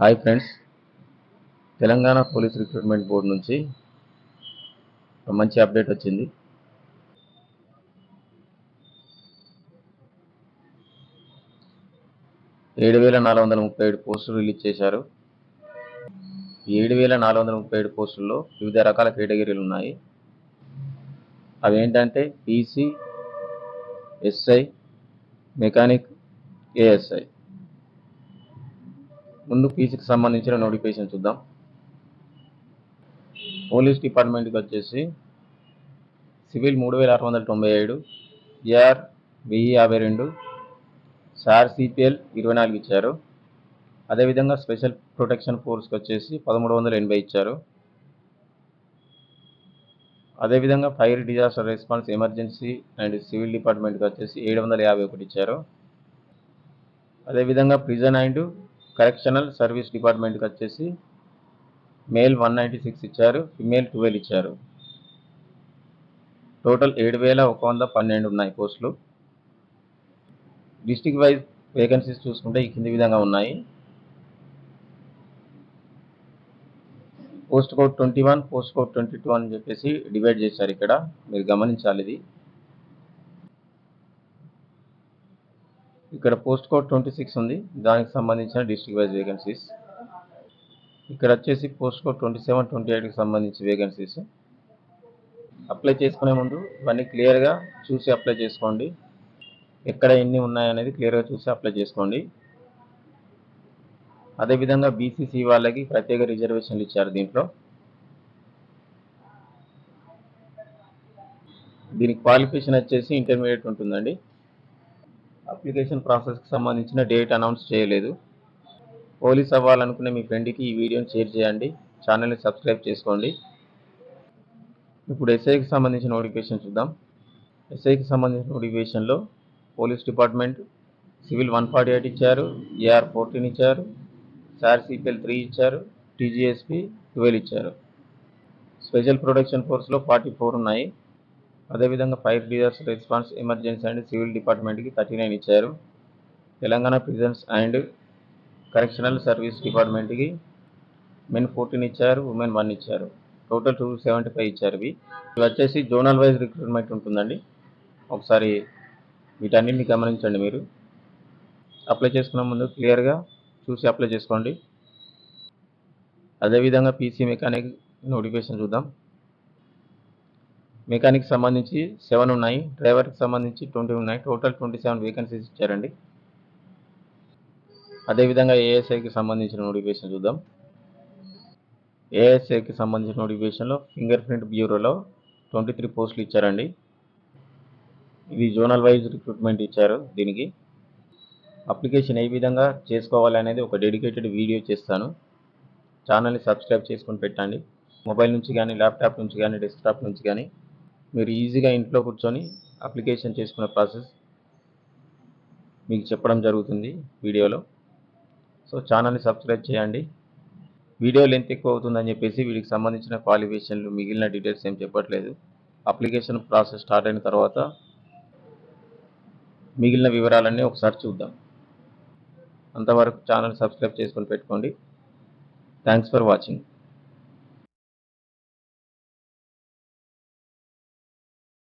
Hi friends, Telangana police recruitment board నుంచి ఒక మంచి అప్డేట్ వచ్చింది. ఈ 7,437 పోస్టులు రిలీజ్ చేశారు. ఈ 7,437 పోస్టుల్లో వివిధ రకాల కేటగిరీలు ఉన్నాయి. అవి ఏంటంటే పీసీ, ఎస్ఐ, మెకానిక్, ఏఎస్ఐ. ముందు పీసీకి సంబంధించిన నోటిఫికేషన్ చూద్దాం. పోలీస్ డిపార్ట్మెంట్కి వచ్చేసి సివిల్ 3,697, ఏఆర్ 1,052, సార్ సిపిఎల్ 24 ఇచ్చారు. అదేవిధంగా స్పెషల్ ప్రొటెక్షన్ ఫోర్స్కి వచ్చేసి 1,380 ఇచ్చారు. అదేవిధంగా fire disaster response emergency and civil డిపార్ట్మెంట్కి వచ్చేసి 751 ఇచ్చారు. అదేవిధంగా ప్రిజన్ అండ్ కరెక్షనల్ సర్వీస్ డిపార్ట్మెంట్కి వచ్చేసి మేల్ 196 ఇచ్చారు, ఫిమేల్ 12 ఇచ్చారు. టోటల్ 7,112 ఉన్నాయి పోస్టులు. డిస్టిక్ వైజ్ వేకెన్సీస్ చూసుకుంటే ఈ కింది విధంగా ఉన్నాయి. పోస్ట్ కోడ్ 21, పోస్ట్ కోడ్ 22 అని చెప్పేసి డివైడ్ చేశారు. ఇక్కడ మీరు గమనించాలి. ఇక్కడ పోస్ట్ కోడ్ 26 ఉంది, దానికి సంబంధించిన డిస్ట్రిక్ట్ వైజ్ వేకెన్సీస్. ఇక్కడ వచ్చేసి పోస్ట్ కోడ్ 27, 28కి సంబంధించి వేకెన్సీస్. అప్లై చేసుకునే ముందు ఇవన్నీ క్లియర్గా చూసి అప్లై చేసుకోండి. ఎక్కడ ఎన్ని ఉన్నాయనేది క్లియర్గా చూసి అప్లై చేసుకోండి. అదేవిధంగా బీసీసీ వాళ్ళకి ప్రత్యేక రిజర్వేషన్లు ఇచ్చారు. దీనికి క్వాలిఫికేషన్ వచ్చేసి ఇంటర్మీడియట్ ఉంటుందండి. అప్లికేషన్ ప్రాసెస్కి సంబంధించిన డేట్ అనౌన్స్ చేయలేదు. పోలీస్ అవ్వాలనుకునే మీ ఫ్రెండ్కి ఈ వీడియోని షేర్ చేయండి, ఛానల్ని సబ్స్క్రైబ్ చేసుకోండి. ఇప్పుడు ఎస్ఐకి సంబంధించిన నోటిఫికేషన్ చూద్దాం. ఎస్ఐకి సంబంధించిన నోటిఫికేషన్లో పోలీస్ డిపార్ట్మెంట్ సివిల్ 148 ఇచ్చారు, ఏఆర్ 14 ఇచ్చారు, సార్ సిపిఎల్ 3 ఇచ్చారు, టీజీఎస్పీ 12 ఇచ్చారు. స్పెషల్ ప్రొటెక్షన్ ఫోర్స్లో 44 ఉన్నాయి. అదేవిధంగా fire disaster response emergency and civil డిపార్ట్మెంట్కి 39 ఇచ్చారు. Telangana prisons and correctional service డిపార్ట్మెంట్కి మెన్ 14 ఇచ్చారు, ఉమెన్ 1 ఇచ్చారు. టోటల్ 275 ఇచ్చారు. ఇవి వచ్చేసి జోనల్ వైజ్ రిక్రూట్మెంట్ ఉంటుందండి. ఒకసారి వీటన్నింటిని గమనించండి. మీరు అప్లై చేసుకునే ముందు క్లియర్గా చూసి అప్లై చేసుకోండి. అదేవిధంగా పీసీ మెకానిక్ నోటిఫికేషన్ చూద్దాం. మెకానిక్ సంబంధించి 7 ఉన్నాయి, డ్రైవర్కి సంబంధించి 20 ఉన్నాయి. టోటల్ 27 వేకెన్సీస్ ఇచ్చారండి. అదేవిధంగా ఏఎస్ఐకి సంబంధించిన నోటిఫికేషన్ చూద్దాం. ఏఎస్ఐకి సంబంధించిన నోటిఫికేషన్లో ఫింగర్ ప్రింట్ బ్యూరోలో 23 పోస్టులు ఇచ్చారండి. ఇది జోనల్ వైజ్ రిక్రూట్మెంట్ ఇచ్చారు. దీనికి అప్లికేషన్ ఏ విధంగా చేసుకోవాలి అనేది ఒక డెడికేటెడ్ వీడియో చేస్తాను. ఛానల్ని సబ్స్క్రైబ్ చేసుకొని పెట్టండి. మొబైల్ నుంచి కానీ, ల్యాప్టాప్ నుంచి కానీ, డెస్క్టాప్ నుంచి కానీ మీరు ఈజీగా ఇంట్లో కూర్చొని అప్లికేషన్ చేసుకునే ప్రాసెస్ మీకు చెప్పడం జరుగుతుంది వీడియోలో. సో ఛానల్ని సబ్స్క్రైబ్ చేయండి. వీడియో లెంత్ ఎక్కువ అవుతుందని చెప్పేసి వీటికి సంబంధించిన క్వాలిఫికేషన్లు మిగిలిన డీటెయిల్స్ ఏం చెప్పట్లేదు. అప్లికేషన్ ప్రాసెస్ స్టార్ట్ అయిన తర్వాత మిగిలిన వివరాలన్నీ ఒకసారి చూద్దాం. అంతవరకు ఛానల్ సబ్స్క్రైబ్ చేసుకొని పెట్టుకోండి. Thanks for watching.